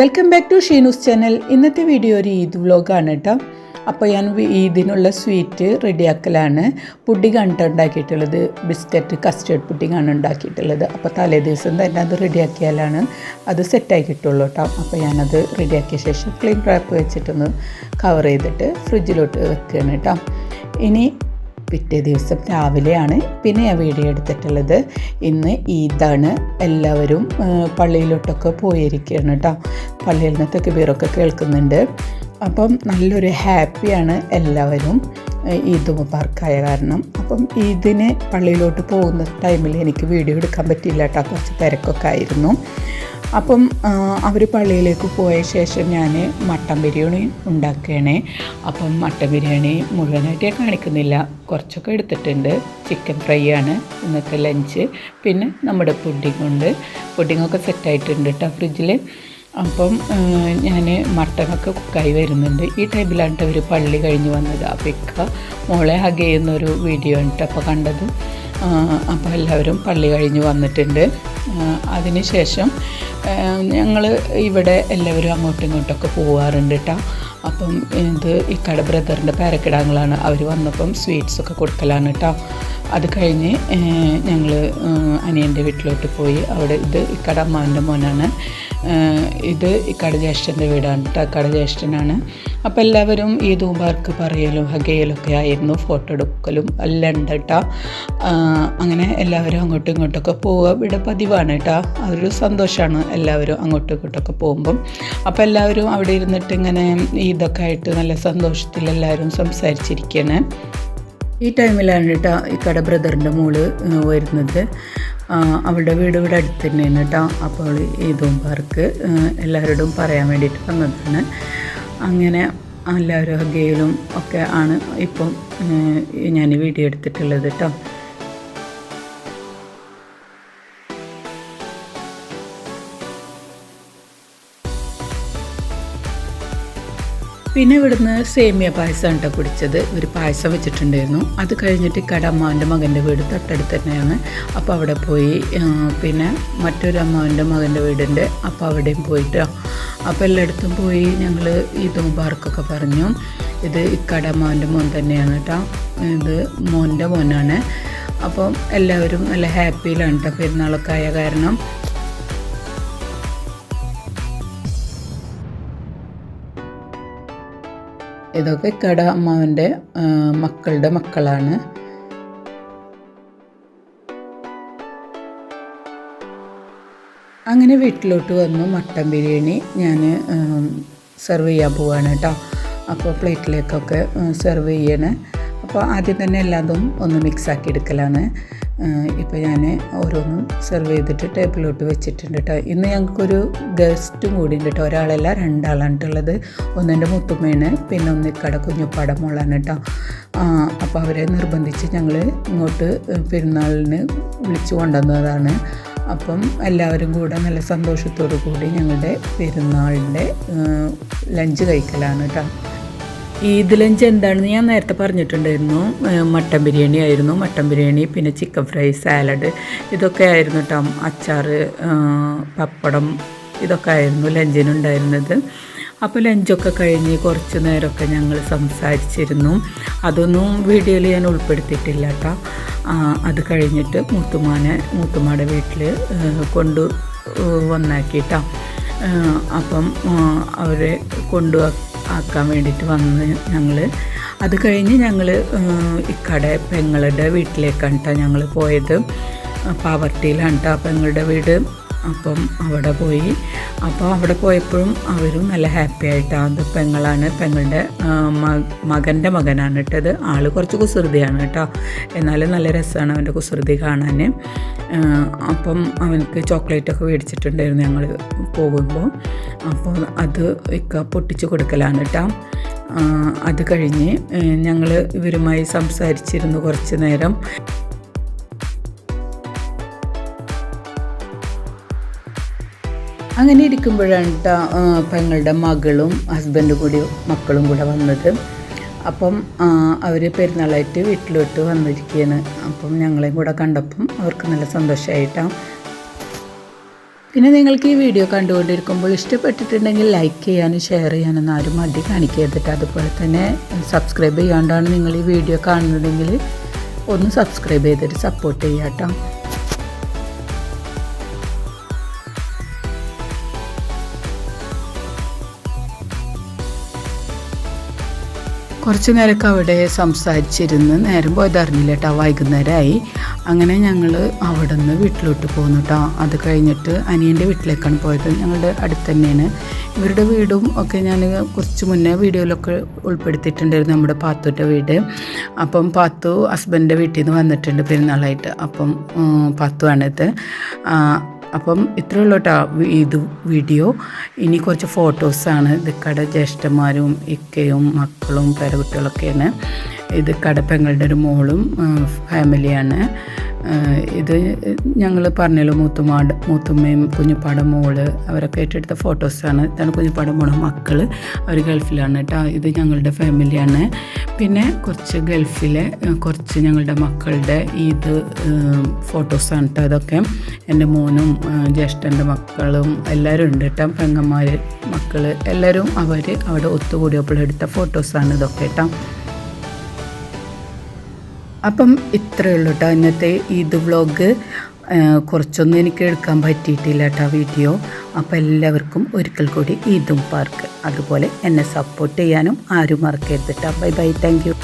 Welcome back to Sheenu's channel. ഇന്നത്തെ video ഒരു ഈദ് വ്ലോഗാണ് കേട്ടോ. അപ്പോൾ ഞാൻ ഈദിനുള്ള സ്വീറ്റ് റെഡിയാക്കലാണ്. പുഡിങ്ങാണ് ഉണ്ടാക്കിയിട്ടുള്ളത്. ബിസ്ക്കറ്റ് കസ്റ്റേർഡ് പുഡിങ്ങാണ് ഉണ്ടാക്കിയിട്ടുള്ളത്. അപ്പോൾ തലേ ദിവസം തന്നെ അത് റെഡിയാക്കിയാലാണ് അത് സെറ്റായി കിട്ടുള്ളൂ കേട്ടോ. അപ്പോൾ ഞാനത് റെഡിയാക്കിയ ശേഷം ക്ലീൻ റാപ്പ് വെച്ചിട്ടൊന്ന് കവർ ചെയ്തിട്ട് ഫ്രിഡ്ജിലോട്ട് വെക്കുകയാണ് കേട്ടോ. ഇനി പിറ്റേ ദിവസം രാവിലെയാണ് പിന്നെ ഞാൻ വീഡിയോ എടുത്തിട്ടുള്ളത്. ഇന്ന് ഈദാണ്. എല്ലാവരും പള്ളിയിലോട്ടൊക്കെ പോയിരിക്കുകയാണ് കേട്ടോ. പള്ളിയിൽ നിന്ന് തെക്കുബീറൊക്കെ കേൾക്കുന്നുണ്ട്. അപ്പം നല്ലൊരു ഹാപ്പിയാണ് എല്ലാവരും ഈദ് മുബാറക്കായ കാരണം. അപ്പം ഈദിന് പള്ളിയിലോട്ട് പോകുന്ന ടൈമിൽ എനിക്ക് വീഡിയോ എടുക്കാൻ പറ്റിയില്ല കേട്ടോ. കുറച്ച് തിരക്കൊക്കെ ആയിരുന്നു. അപ്പം അവർ പള്ളിയിലേക്ക് പോയ ശേഷം ഞാൻ മട്ടൻ ബിരിയാണി ഉണ്ടാക്കുകയാണ്. അപ്പം മട്ടൻ ബിരിയാണി മുഴുവനായിട്ട് ഞാൻ കാണിക്കുന്നില്ല, കുറച്ചൊക്കെ എടുത്തിട്ടുണ്ട്. ചിക്കൻ ഫ്രൈ ആണ് ഇന്നത്തെ ലഞ്ച്. പിന്നെ നമ്മുടെ പുഡിങ്ങൊക്കെ സെറ്റായിട്ടുണ്ട് കേട്ടോ ഫ്രിഡ്ജിൽ. അപ്പം ഞാൻ മട്ടനൊക്കെ കുക്കായി വരുന്നുണ്ട്. ഈ ടൈമിലാണ് അവർ പള്ളി കഴിഞ്ഞ് വന്നത്. അപ്പോൾ ഇക്ക മോളെ ഹഗ് ചെയ്യുന്നൊരു വീഡിയോ ആണ് കേട്ടോ അപ്പോൾ കണ്ടത്. അപ്പോൾ എല്ലാവരും പള്ളി കഴിഞ്ഞ് വന്നിട്ടുണ്ട്. അതിന് ശേഷം ഞങ്ങൾ ഇവിടെ എല്ലാവരും അങ്ങോട്ടും ഇങ്ങോട്ടൊക്കെ പോകാറുണ്ട് കേട്ടോ. അപ്പം ഇത് ഇക്കടെ ബ്രദറിൻ്റെ പേരക്കിടാങ്ങളാണ്. അവർ വന്നപ്പം സ്വീറ്റ്സൊക്കെ കൊടുക്കലാണ് കേട്ടോ. അത് കഴിഞ്ഞ് ഞങ്ങൾ അനിയൻ്റെ വീട്ടിലോട്ട് പോയി. അവിടെ ഇത് ഇക്കടെ അമ്മാവൻ്റെ മോനാണ്. ഇത് ഇക്കടെ ജ്യേഷ്ഠൻ്റെ വീടാണ് കേട്ടോ. ഇക്കടെ ജ്യേഷ്ഠനാണ്. അപ്പോൾ എല്ലാവരും ഈദ് മുബാറക്ക് പറയലും ഹഗയലൊക്കെ ആയിരുന്നു. ഫോട്ടോ എടുക്കലും എല്ലാം ഉണ്ട് കേട്ടോ. അങ്ങനെ എല്ലാവരും അങ്ങോട്ടും ഇങ്ങോട്ടൊക്കെ പോവുക ഇവിടെ പതിവാണ് കേട്ടോ. അതൊരു സന്തോഷമാണ് എല്ലാവരും അങ്ങോട്ടും ഇങ്ങോട്ടൊക്കെ പോകുമ്പം. അപ്പോൾ എല്ലാവരും അവിടെ ഇരുന്നിട്ട് ഇങ്ങനെ ഈദൊക്കെ ആയിട്ട് നല്ല സന്തോഷത്തിൽ എല്ലാവരും സംസാരിച്ചിരിക്കുകയാണ്. ഈ ടൈമിലാണ് കേട്ടോ ഇക്കടെ ബ്രദറിൻ്റെ മോള് വരുന്നത്. അവളുടെ വീട് ഇവിടെ അടുത്ത് തന്നെയാണ് കേട്ടോ. അപ്പോൾ ഈദ് മുബാറക്ക് എല്ലാവരോടും പറയാൻ വേണ്ടിയിട്ട് വന്നതാണ്. അങ്ങനെ എല്ലാവരും ഹഗയിലും ഒക്കെ ആണ് ഇപ്പം ഞാൻ വീഡിയോ എടുത്തിട്ടുള്ളത് കേട്ടോ. പിന്നെ ഇവിടുന്ന് സേമിയ പായസം കേട്ടോ കുടിച്ചത്. ഒരു പായസം വെച്ചിട്ടുണ്ടായിരുന്നു. അത് കഴിഞ്ഞിട്ട് അമ്മാവൻ്റെ മകൻ്റെ വീട് തൊട്ടടുത്ത് തന്നെയാണ്. അപ്പോൾ അവിടെ പോയി. പിന്നെ മറ്റൊരു അമ്മാവൻ്റെ മകൻ്റെ വീടുണ്ട്. അപ്പോൾ അവിടെയും പോയിട്ട് അപ്പോൾ എല്ലായിടത്തും പോയി ഞങ്ങൾ ഈദ് മുബാറക്കൊക്കെ പറഞ്ഞു. ഇത് അമ്മാവൻ്റെ മോൻ തന്നെയാണ് കേട്ടോ. ഇത് മോൻ്റെ മോനാണ്. അപ്പം എല്ലാവരും നല്ല ഹാപ്പിയിലാണ് കേട്ടോ പെരുന്നാളൊക്കെ ആയ കാരണം. ഇതൊക്കെ അമ്മാവൻ്റെ മക്കളുടെ മക്കളാണ്. അങ്ങനെ വീട്ടിലോട്ട് വന്നു. മട്ടൻ ബിരിയാണി ഞാൻ സെർവ് ചെയ്യാൻ പോവാണ് കേട്ടോ. അപ്പോൾ പ്ലേറ്റിലേക്കൊക്കെ സെർവ് ചെയ്യണേ. അപ്പോൾ ആദ്യം തന്നെ എല്ലാതും ഒന്ന് മിക്സാക്കി എടുക്കലാണ്. ഇപ്പോൾ ഞാൻ ഓരോന്നും സെർവ് ചെയ്തിട്ട് ടേബിളിലോട്ട് വെച്ചിട്ടുണ്ട് കേട്ടോ. ഇന്ന് ഞങ്ങൾക്കൊരു ഗസ്റ്റും കൂടി ഉണ്ട് കേട്ടോ. ഒരാളല്ല രണ്ടാളാണ് ഉള്ളത്. ഒന്നെൻ്റെ മുത്തുമ്മയാണ്, പിന്നെ ഒന്ന് ഇക്കടെ കുഞ്ഞുപ്പാടെ മോളാണ് കേട്ടോ. അപ്പോൾ അവരെ നിർബന്ധിച്ച് ഞങ്ങൾ ഇങ്ങോട്ട് പെരുന്നാളിന് വിളിച്ചു കൊണ്ടുവന്നതാണ്. അപ്പം എല്ലാവരും കൂടെ നല്ല സന്തോഷത്തോടു കൂടി ഞങ്ങളുടെ പെരുന്നാളിൻ്റെ ലഞ്ച് കഴിക്കലാണ് കേട്ടോ. ഈദ് ലഞ്ച് എന്താണെന്ന് ഞാൻ നേരത്തെ പറഞ്ഞിട്ടുണ്ടായിരുന്നു. മട്ടൻ ബിരിയാണി ആയിരുന്നു. മട്ടൻ ബിരിയാണി, പിന്നെ ചിക്കൻ ഫ്രൈ, സാലഡ്, ഇതൊക്കെ ആയിരുന്നു കേട്ടോ. അച്ചാർ, പപ്പടം, ഇതൊക്കെ ആയിരുന്നു ലഞ്ചിനുണ്ടായിരുന്നത്. അപ്പോൾ ലഞ്ചൊക്കെ കഴിഞ്ഞ് കുറച്ച് നേരമൊക്കെ ഞങ്ങൾ സംസാരിച്ചിരുന്നു. അതൊന്നും വീഡിയോയിൽ ഞാൻ ഉൾപ്പെടുത്തിയിട്ടില്ല കേട്ടോ. അത് കഴിഞ്ഞിട്ട് മൂത്തുമ്മാടെ വീട്ടിൽ കൊണ്ടു വന്നാക്കിയിട്ടോ. അപ്പം അവരെ ആക്കാൻ വേണ്ടിയിട്ട് വന്ന് ഞങ്ങൾ അത് കഴിഞ്ഞ് ഞങ്ങൾ ഇക്കടെ പെങ്ങളുടെ വീട്ടിലേക്കാണ് കേട്ടോ ഞങ്ങൾ പോയത്. പാവർട്ടിയിലാണ് കേട്ടോ പെങ്ങളുടെ വീട്. അപ്പം അവിടെ പോയി. അപ്പോൾ അവിടെ പോയപ്പോഴും അവരും നല്ല ഹാപ്പി ആയിട്ടാണ്. അത് പെങ്ങളാണ്, പെങ്ങളുടെ മകൻ്റെ മകനാണ് കേട്ടത്. ആൾ കുറച്ച് കുസൃതിയാണ് കേട്ടോ. എന്നാലും നല്ല രസമാണ് അവൻ്റെ കുസൃതി കാണാൻ. അപ്പം അവനക്ക് ചോക്ലേറ്റൊക്കെ മേടിച്ചിട്ടുണ്ടായിരുന്നു ഞങ്ങൾ പോകുമ്പോൾ. അപ്പോൾ അത് ഇക്ക പൊട്ടിച്ച് കൊടുക്കലാണ് കേട്ടോ. അത് കഴിഞ്ഞ് ഞങ്ങൾ ഇവരുമായി സംസാരിച്ചിരുന്നു കുറച്ച് നേരം. അങ്ങനെ ഇരിക്കുമ്പോഴാണ് കേട്ടോ പെങ്ങളുടെ മകളും ഹസ്ബൻഡും കൂടി മക്കളും കൂടെ വന്നത്. അപ്പം അവർ പെരുന്നാളായിട്ട് വീട്ടിലോട്ട് വന്നിരിക്കുകയാണ്. അപ്പം ഞങ്ങളെയും കൂടെ കണ്ടപ്പം അവർക്ക് നല്ല സന്തോഷമായിട്ടാണ്. പിന്നെ നിങ്ങൾക്ക് ഈ വീഡിയോ കണ്ടുകൊണ്ടിരിക്കുമ്പോൾ ഇഷ്ടപ്പെട്ടിട്ടുണ്ടെങ്കിൽ ലൈക്ക് ചെയ്യാനും ഷെയർ ചെയ്യാനൊന്നും ആരും മടി കാണിക്കരുതിട്ട്. അതുപോലെ തന്നെ സബ്സ്ക്രൈബ് ചെയ്യാണ്ടാണ് നിങ്ങൾ ഈ വീഡിയോ കാണുന്നതെങ്കിൽ ഒന്ന് സബ്സ്ക്രൈബ് ചെയ്തിട്ട് സപ്പോർട്ട് ചെയ്യാം കേട്ടോ. കുറച്ച് നേരമൊക്കെ അവിടെ സംസാരിച്ചിരുന്ന് നേരം പോയതറിഞ്ഞില്ല കേട്ടോ. വൈകുന്നേരമായി. അങ്ങനെ ഞങ്ങൾ അവിടെ നിന്ന് വീട്ടിലോട്ട് പോന്നു കേട്ടോ. അത് കഴിഞ്ഞിട്ട് അനിയൻ്റെ വീട്ടിലേക്കാണ് പോയത്. ഞങ്ങളുടെ അടുത്ത് തന്നെയാണ് ഇവരുടെ വീടും ഒക്കെ. ഞാൻ കുറച്ച് മുന്നേ വീഡിയോയിലൊക്കെ ഉൾപ്പെടുത്തിയിട്ടുണ്ടായിരുന്നു നമ്മുടെ പാത്തുൻ്റെ വീട്. അപ്പം പാത്തു ഹസ്ബൻഡിൻ്റെ വീട്ടിൽ നിന്ന് വന്നിട്ടുണ്ട് പെരുന്നാളായിട്ട്. അപ്പം പാത്തുവാണിത്. അപ്പം ഇത്രയേ ഉള്ളൂ കേട്ടോ ഇത് വീഡിയോ. ഇനി കുറച്ച് ഫോട്ടോസാണ്. ഇത് കട ജ്യേഷ്ഠന്മാരും ഇക്കയും മക്കളും പേരക്കുട്ടികളൊക്കെയാണ്. ഇത് കടപ്പെങ്ങളുടെ ഒരു മോളും ഫാമിലിയാണ്. ഇത് ഞങ്ങൾ പറഞ്ഞല്ലോ മൂത്തുമ്മയും കുഞ്ഞുപ്പാട മോള് അവരൊക്കെ ഏറ്റെടുത്ത ഫോട്ടോസാണ്. ഇതാണ് കുഞ്ഞുപ്പാട മോള് മക്കൾ. അവർ ഗൾഫിലാണ് കേട്ടോ. ഇത് ഞങ്ങളുടെ ഫാമിലിയാണ്. പിന്നെ കുറച്ച് ഗൾഫിലെ കുറച്ച് ഞങ്ങളുടെ മക്കളുടെ ഇത് ഫോട്ടോസാണ് കേട്ടോ. അതൊക്കെ എൻ്റെ മോനും ജ്യേഷ്ഠൻ്റെ മക്കളും എല്ലാവരും ഉണ്ട് കേട്ടോ. പെങ്ങന്മാർ മക്കൾ എല്ലാവരും അവർ അവിടെ ഒത്തുകൂടിയപ്പോൾ എടുത്ത ഫോട്ടോസാണ് ഇതൊക്കെ കേട്ടോ. അപ്പം ഇത്രയേ ഉള്ളൂ കേട്ടോ ഇന്നത്തെ ഈദ് വ്ളോഗ്. കുറച്ചൊന്നും എനിക്ക് എടുക്കാൻ പറ്റിയിട്ടില്ല കേട്ടോ വീഡിയോ. അപ്പോൾ എല്ലാവർക്കും ഒരിക്കൽ കൂടി ഈദ് മുബാറക്ക്. അതുപോലെ എന്നെ സപ്പോർട്ട് ചെയ്യാനും ആരും മറക്കരുത് കേട്ടോ. Bye bye, thank you.